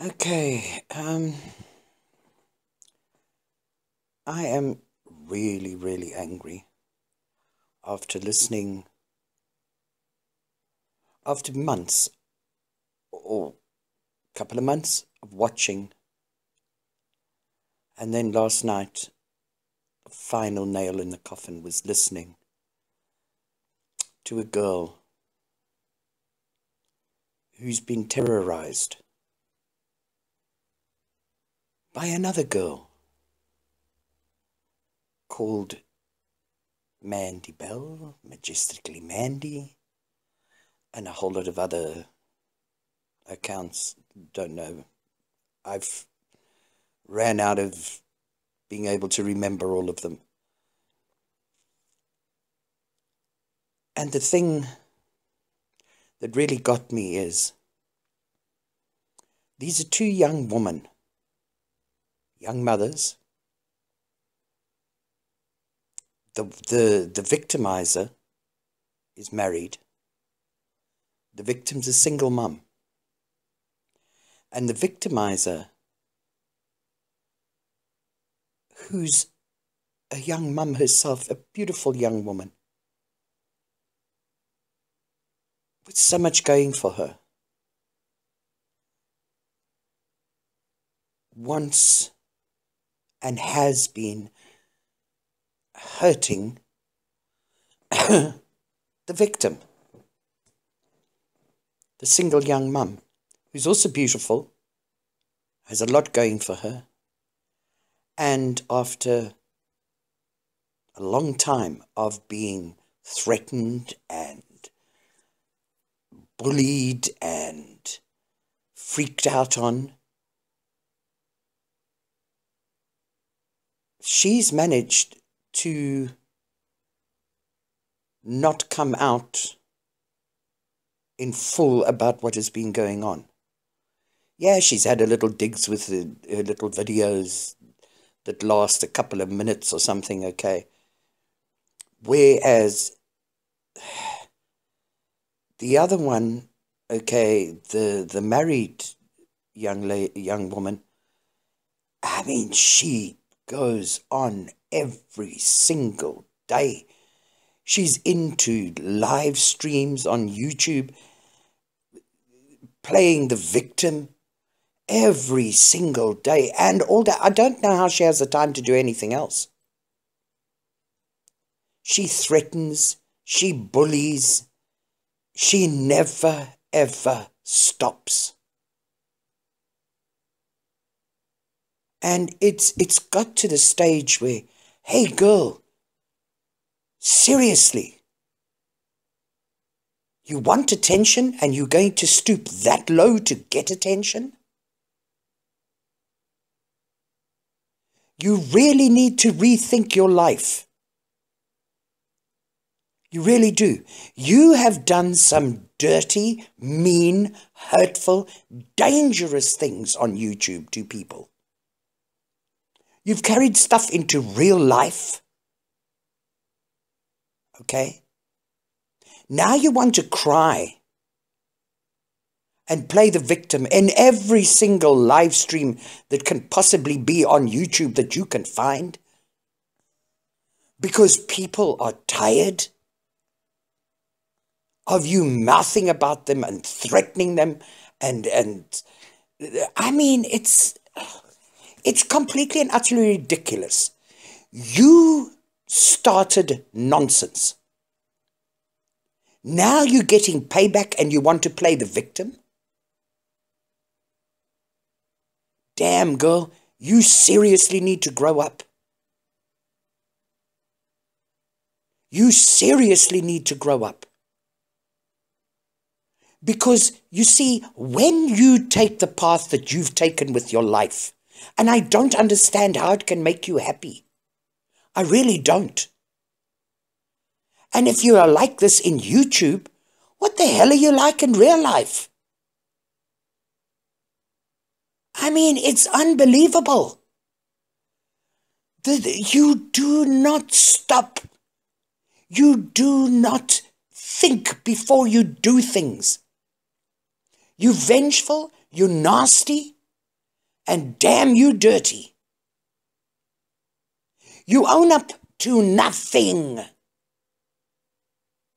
Okay, I am really, really angry after listening, after months or a couple of months of watching, and then last night, the final nail in the coffin was listening to a girl who's been terrorized by another girl called mandybelle, majestically Mandy, and a whole lot of other accounts. Don't know. I've ran out of being able to remember all of them. And the thing that really got me is these are two young women, young mothers. The victimizer is married. The victim's a single mum. And the victimizer, who's a young mum herself, a beautiful young woman, with so much going for her, wants and has been hurting the victim, the single young mum, who's also beautiful, has a lot going for her, and after a long time of being threatened and bullied and freaked out on, she's managed to not come out in full about what has been going on. Yeah, she's had a little digs with her little videos that last a couple of minutes or something, okay. Whereas the other one, okay, the married young woman, I mean, she goes on every single day. She's into live streams on YouTube, playing the victim every single day and all that. I don't know how she has the time to do anything else. She threatens, she bullies, she never ever stops. And it's got to the stage where, hey girl, seriously, you want attention and you're going to stoop that low to get attention? You really need to rethink your life. You really do. You have done some dirty, mean, hurtful, dangerous things on YouTube to people. You've carried stuff into real life. Okay? Now you want to cry and play the victim in every single live stream that can possibly be on YouTube that you can find, because people are tired of you mouthing about them and threatening them, and I mean, it's completely and utterly ridiculous. You started nonsense. Now you're getting payback and you want to play the victim? Damn, girl, you seriously need to grow up. You seriously need to grow up. Because, you see, when you take the path that you've taken with your life, and I don't understand how it can make you happy. I really don't. And if you are like this in YouTube, what the hell are you like in real life? I mean, it's unbelievable. You do not stop. You do not think before you do things. You're vengeful, you're nasty, and damn you dirty. You own up to nothing.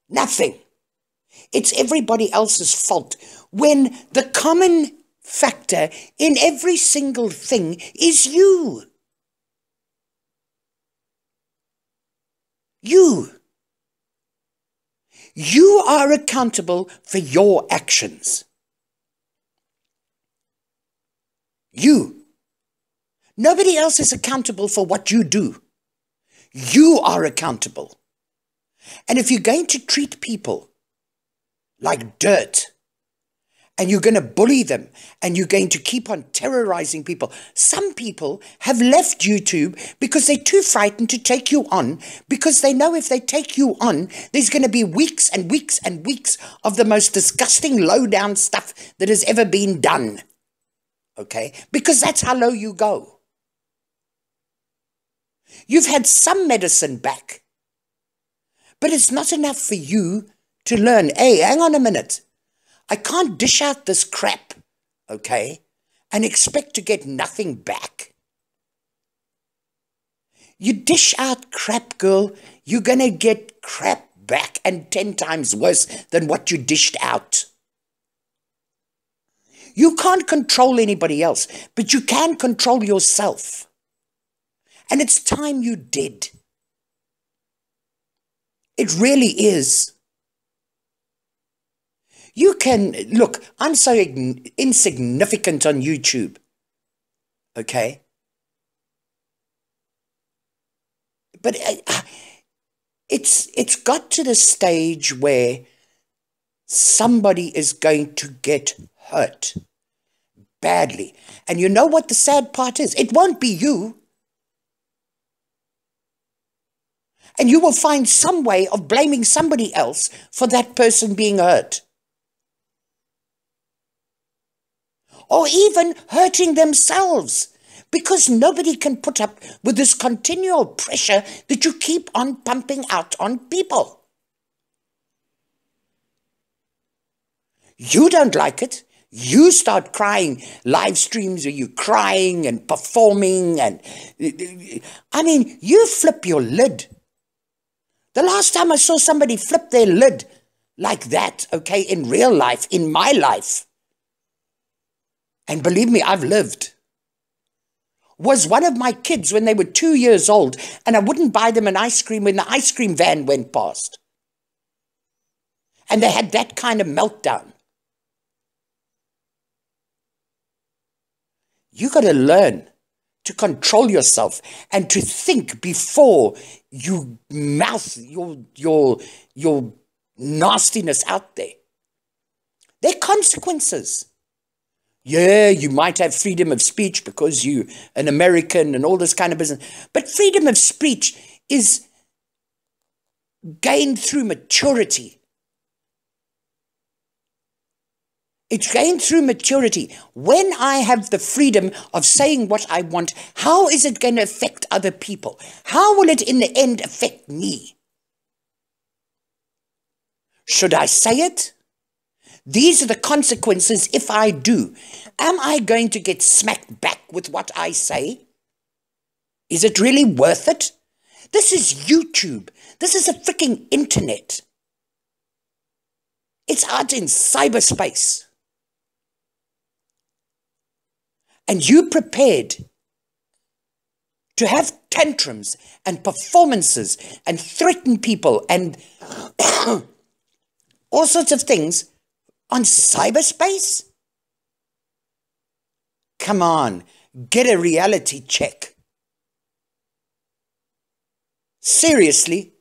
Nothing. It's everybody else's fault when the common factor in every single thing is you. You. You are accountable for your actions. You. Nobody else is accountable for what you do. You are accountable. And if you're going to treat people like dirt, and you're going to bully them, and you're going to keep on terrorizing people. Some people have left YouTube because they're too frightened to take you on, because they know if they take you on, there's going to be weeks and weeks and weeks of the most disgusting, low-down stuff that has ever been done. Okay? Because that's how low you go. You've had some medicine back, but it's not enough for you to learn, hey, hang on a minute. I can't dish out this crap, okay, and expect to get nothing back. You dish out crap, girl, you're going to get crap back, and 10 times worse than what you dished out. You can't control anybody else, but you can control yourself. And it's time you did. It really is. You can, look, I'm so insignificant on YouTube, okay? But it's got to the stage where somebody is going to get hurt badly. And you know what the sad part is? It won't be you. And you will find some way of blaming somebody else for that person being hurt. Or even hurting themselves, because nobody can put up with this continual pressure that you keep on pumping out on people. You don't like it. You start crying live streams, or you crying and performing, and I mean, you flip your lid. The last time I saw somebody flip their lid like that, okay, in real life, in my life, and believe me, I've lived, was one of my kids when they were 2 years old, and I wouldn't buy them an ice cream when the ice cream van went past. And they had that kind of meltdown. You got to learn to control yourself and to think before you mouth your nastiness out there. There are consequences. Yeah, you might have freedom of speech because you're an American and all this kind of business. But freedom of speech is gained through maturity. It's gained through maturity. When I have the freedom of saying what I want, how is it going to affect other people? How will it in the end affect me? Should I say it? These are the consequences if I do. Am I going to get smacked back with what I say? Is it really worth it? This is YouTube. This is a freaking internet. It's out in cyberspace. And you prepared to have tantrums and performances and threaten people and all sorts of things on cyberspace? Come on, get a reality check. Seriously?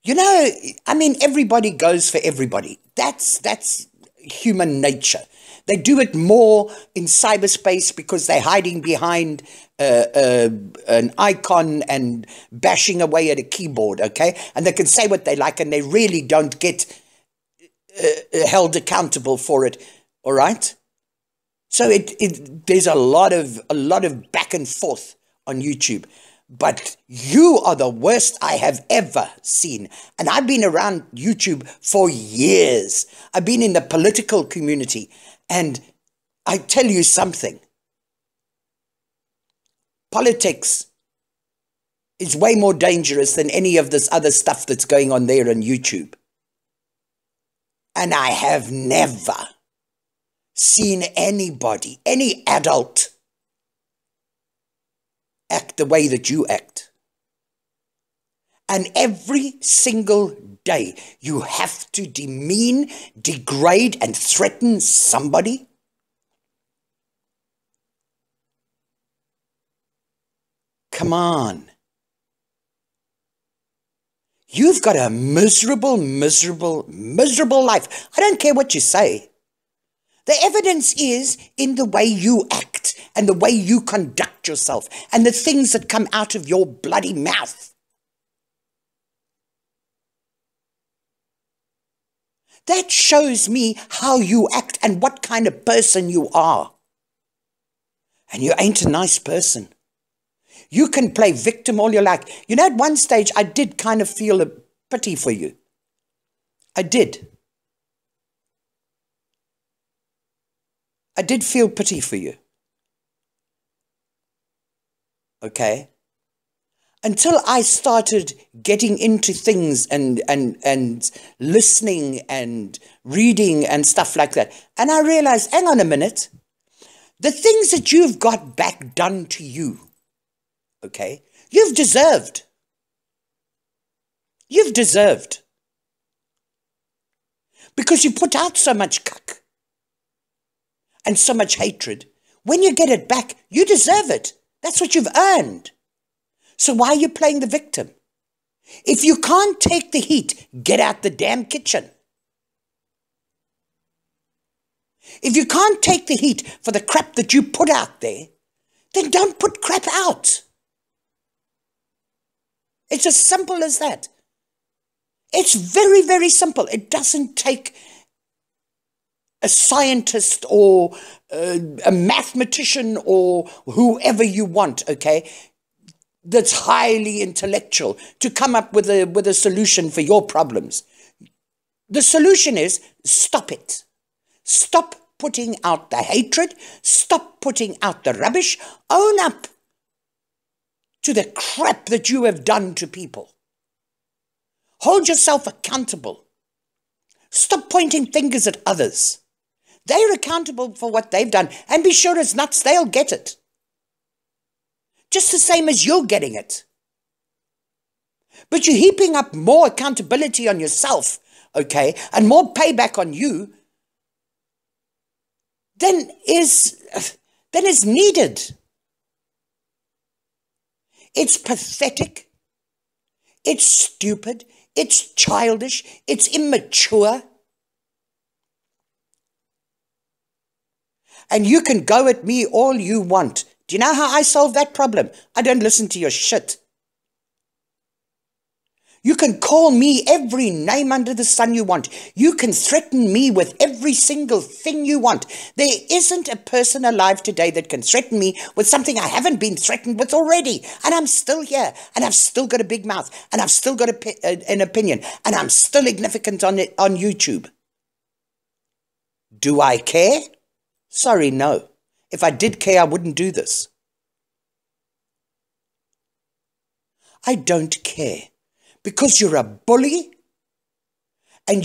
You know, I mean, everybody goes for everybody. That's human nature. They do it more in cyberspace because they're hiding behind an icon and bashing away at a keyboard, okay? And they can say what they like and they really don't get held accountable for it, all right? So there's a lot of back and forth on YouTube. But you are the worst I have ever seen. And I've been around YouTube for years. I've been in the political community. And I tell you something. Politics is way more dangerous than any of this other stuff that's going on there on YouTube. And I have never seen anybody, any adult, act the way that you act. And every single day, you have to demean, degrade, and threaten somebody. Come on. You've got a miserable, miserable, miserable life. I don't care what you say. The evidence is in the way you act and the way you conduct yourself and the things that come out of your bloody mouth. That shows me how you act and what kind of person you are. And you ain't a nice person. You can play victim all you like. You know, at one stage, I did kind of feel a pity for you. I did. I did feel pity for you. Okay? Until I started getting into things and listening and reading and stuff like that. And I realized, hang on a minute. The things that you've got back done to you, okay, you've deserved. You've deserved. Because you put out so much cuck and so much hatred. When you get it back, you deserve it. That's what you've earned. So why are you playing the victim? If you can't take the heat, get out the damn kitchen. If you can't take the heat for the crap that you put out there, then don't put crap out. It's as simple as that. It's very, very simple. It doesn't take a scientist or a mathematician or whoever you want, okay, that's highly intellectual to come up with a solution for your problems. The solution is stop it. Stop putting out the hatred. Stop putting out the rubbish. Own up to the crap that you have done to people. Hold yourself accountable. Stop pointing fingers at others. They're accountable for what they've done, and be sure as nuts they'll get it. Just the same as you're getting it. But you're heaping up more accountability on yourself, okay, and more payback on you than is needed. It's pathetic. It's stupid. It's childish. It's immature. And you can go at me all you want. Do you know how I solve that problem? I don't listen to your shit. You can call me every name under the sun you want. You can threaten me with every single thing you want. There isn't a person alive today that can threaten me with something I haven't been threatened with already. And I'm still here. And I've still got a big mouth. And I've still got an opinion. And I'm still significant on YouTube. Do I care? Sorry, no. If I did care, I wouldn't do this. I don't care. Because you're a bully and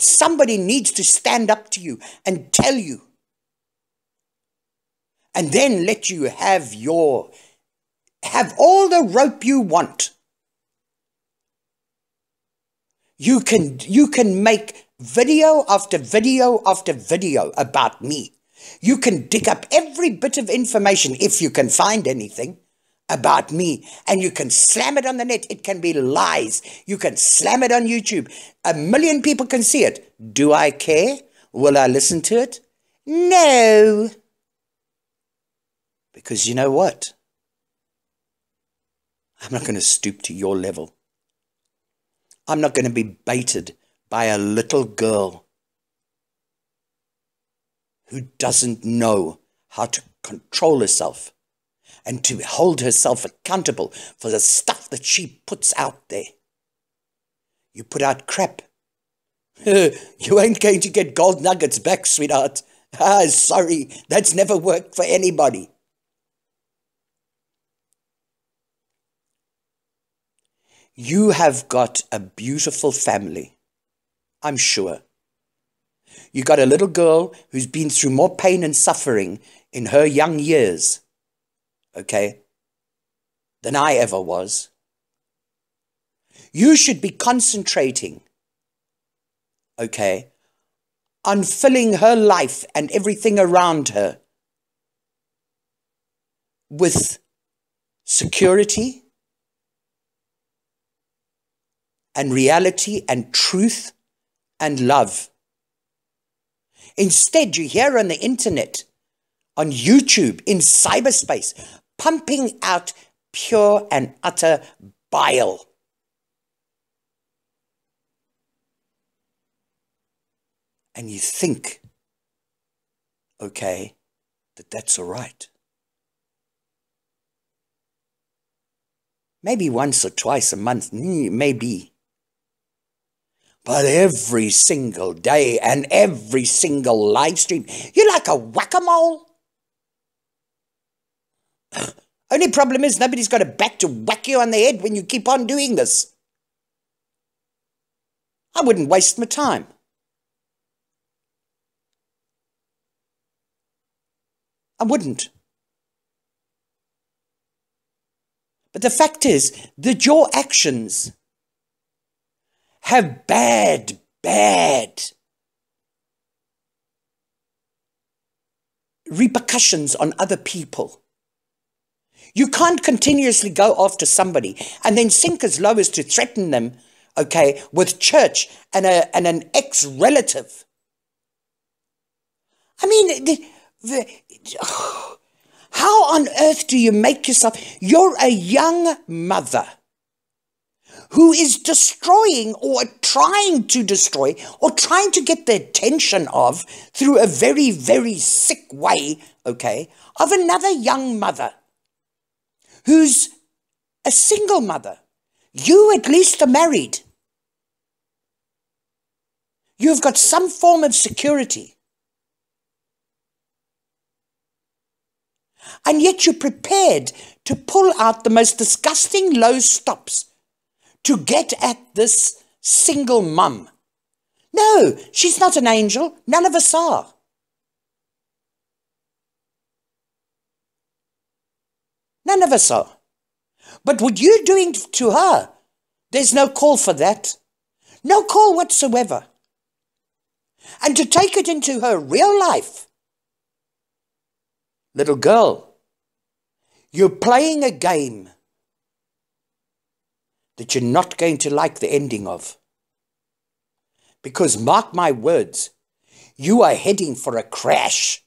somebody needs to stand up to you and tell you and then let you have all the rope you want. You can make video after video after video about me. You can dig up every bit of information, if you can find anything, about me, and you can slam it on the net. It can be lies. You can slam it on YouTube. 1 million people can see it. Do I care? Will I listen to it? No. Because you know what? I'm not going to stoop to your level. I'm not going to be baited by a little girl who doesn't know how to control herself and to hold herself accountable for the stuff that she puts out there. You put out crap. You ain't going to get gold nuggets back, sweetheart. Sorry, that's never worked for anybody. You have got a beautiful family, I'm sure. You got a little girl who's been through more pain and suffering in her young years, okay, than I ever was. You should be concentrating, okay, on filling her life and everything around her with security and reality and truth and love. Instead, you hear on the internet, on YouTube, in cyberspace, pumping out pure and utter bile. And you think, okay, that's all right. Maybe once or twice a month, maybe. But every single day and every single live stream, you're like a whack-a-mole. Only problem is nobody's got a bat to whack you on the head when you keep on doing this. I wouldn't waste my time. I wouldn't. But the fact is that your actions have bad repercussions on other people. You can't continuously go after somebody and then sink as low as to threaten them, okay, with church and an ex-relative. I mean, how on earth do you make yourself? You're a young mother who is destroying or trying to destroy or trying to get the attention of, through a very, very sick way, okay, of another young mother who's a single mother. You at least are married. You've got some form of security. And yet you're prepared to pull out the most disgusting low stops to get at this single mum. No, she's not an angel. None of us are. None of us are. But what you're doing to her, there's no call for that. No call whatsoever. And to take it into her real life, little girl, you're playing a game that you're not going to like the ending of. Because mark my words, you are heading for a crash.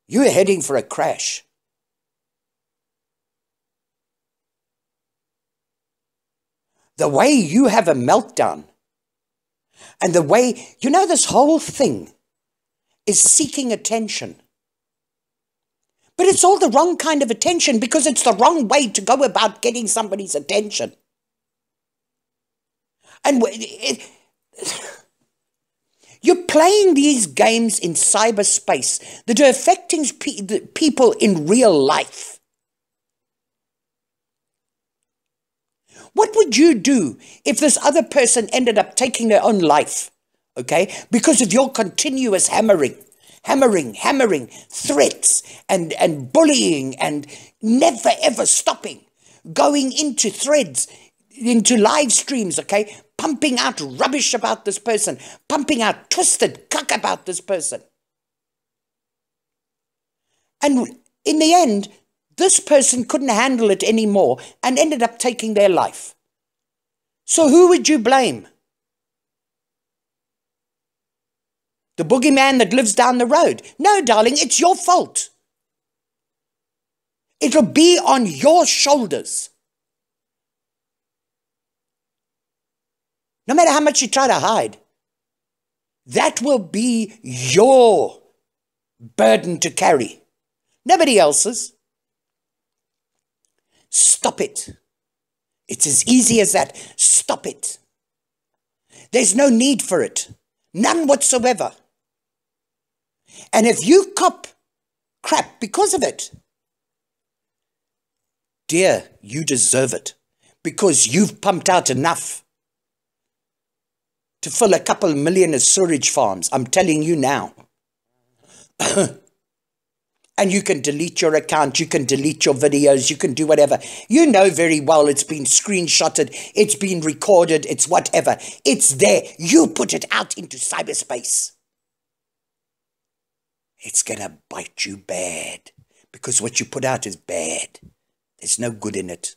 You're heading for a crash. The way you have a meltdown and the way, you know, this whole thing is seeking attention. But it's all the wrong kind of attention, because it's the wrong way to go about getting somebody's attention. And you're playing these games in cyberspace that are affecting people in real life. What would you do if this other person ended up taking their own life, okay, because of your continuous hammering, threats and bullying and never ever stopping, going into threads, into live streams, okay, pumping out rubbish about this person, pumping out twisted cuck about this person. And in the end, this person couldn't handle it anymore and ended up taking their life. So who would you blame? The boogeyman that lives down the road? No, darling, it's your fault. It'll be on your shoulders. No matter how much you try to hide, that will be your burden to carry. Nobody else's. Stop it. It's as easy as that. Stop it. There's no need for it. None whatsoever. And if you cop crap because of it, dear, you deserve it, because you've pumped out enough to fill a couple million of sewage farms. I'm telling you now. And you can delete your account, you can delete your videos, you can do whatever. You know very well it's been screenshotted, it's been recorded, it's whatever. It's there. You put it out into cyberspace. It's going to bite you bad, because what you put out is bad. There's no good in it.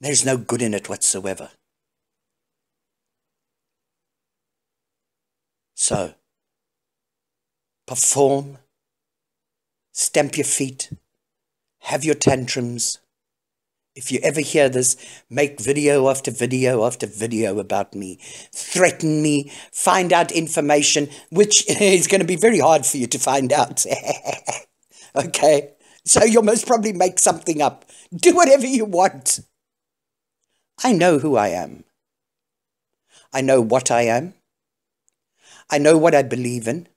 There's no good in it whatsoever. So, perform, stamp your feet, have your tantrums. If you ever hear this, make video after video after video about me. Threaten me, find out information, which is going to be very hard for you to find out. Okay? So you'll most probably make something up. Do whatever you want. I know who I am. I know what I am. I know what I believe in.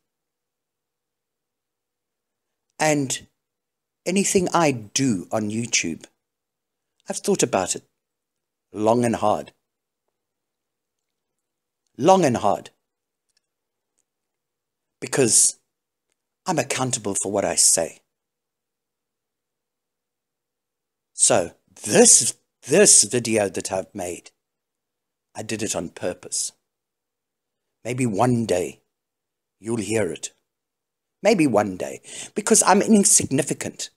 And anything I do on YouTube, I've thought about it long and hard. Long and hard. Because I'm accountable for what I say. So this video that I've made, I did it on purpose. Maybe one day you'll hear it. Maybe one day. Because I'm insignificant.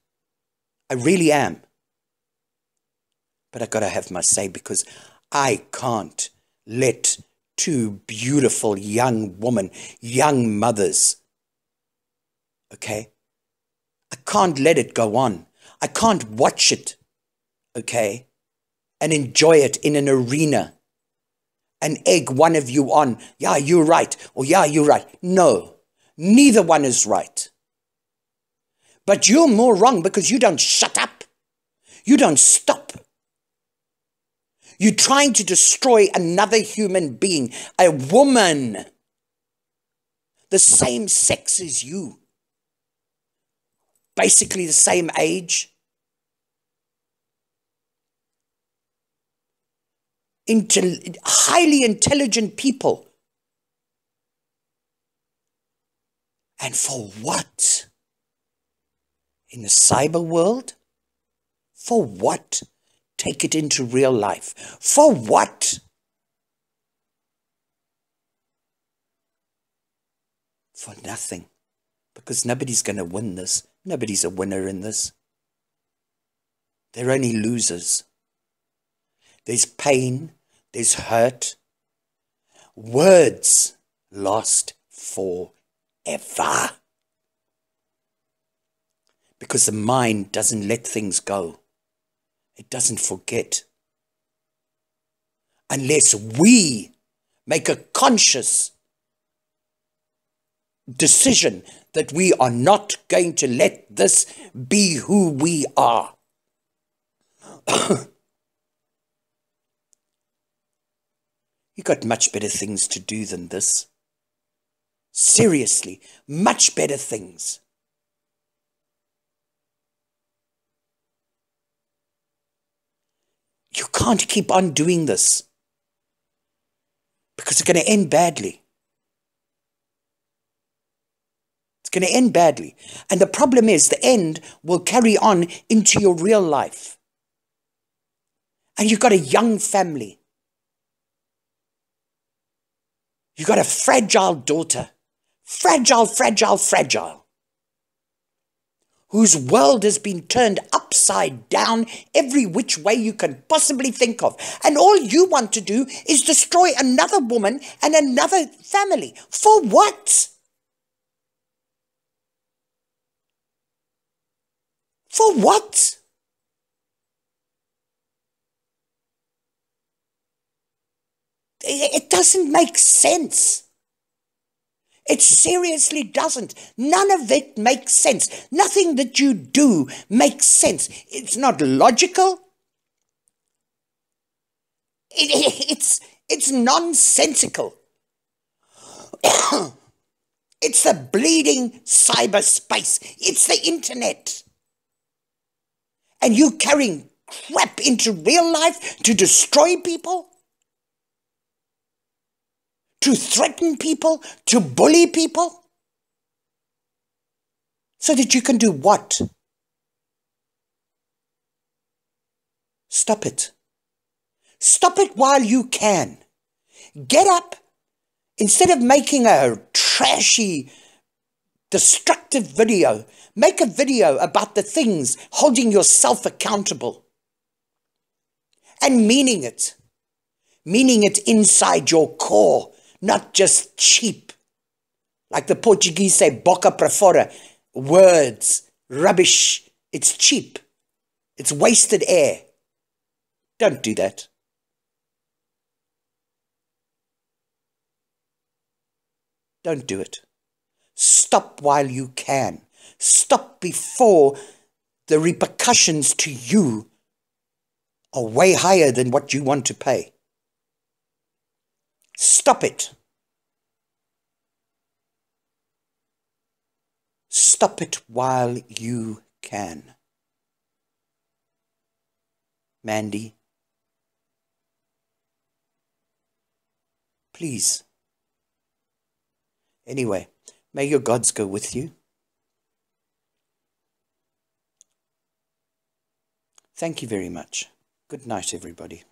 I really am. But I've got to have my say, because I can't let two beautiful young women, young mothers, okay? I can't let it go on. I can't watch it, okay, and enjoy it in an arena and egg one of you on, yeah, you're right, or yeah, you're right. No, neither one is right. But you're more wrong because you don't shut up. You don't stop. You're trying to destroy another human being, a woman, the same sex as you, basically the same age. Highly intelligent people. And for what? In the cyber world? For what? Take it into real life. For what? For nothing. Because nobody's going to win this. Nobody's a winner in this. They're only losers. There's pain. There's hurt. Words last forever. Because the mind doesn't let things go. It doesn't forget. Unless we make a conscious decision that we are not going to let this be who we are. You got much better things to do than this. Seriously, much better things. You can't keep on doing this, because it's going to end badly. It's going to end badly. And the problem is the end will carry on into your real life. And you've got a young family. You've got a fragile daughter. Fragile, fragile, fragile. Whose world has been turned upside down every which way you can possibly think of. And all you want to do is destroy another woman and another family. For what? For what? It doesn't make sense. It seriously doesn't. None of it makes sense. Nothing that you do makes sense. It's not logical. It's It's nonsensical. It's the bleeding cyberspace. It's the internet. And you carrying crap into real life to destroy people? To threaten people? To bully people? So that you can do what? Stop it. Stop it while you can. Get up. Instead of making a trashy, destructive video, make a video about the things holding yourself accountable. And meaning it. Meaning it inside your core, not just cheap. Like the Portuguese say, boca para fora. Words, rubbish. It's cheap. It's wasted air. Don't do that. Don't do it. Stop while you can. Stop before the repercussions to you are way higher than what you want to pay. Stop it. Stop it while you can. Mandy, please. Anyway, may your gods go with you. Thank you very much. Good night, everybody.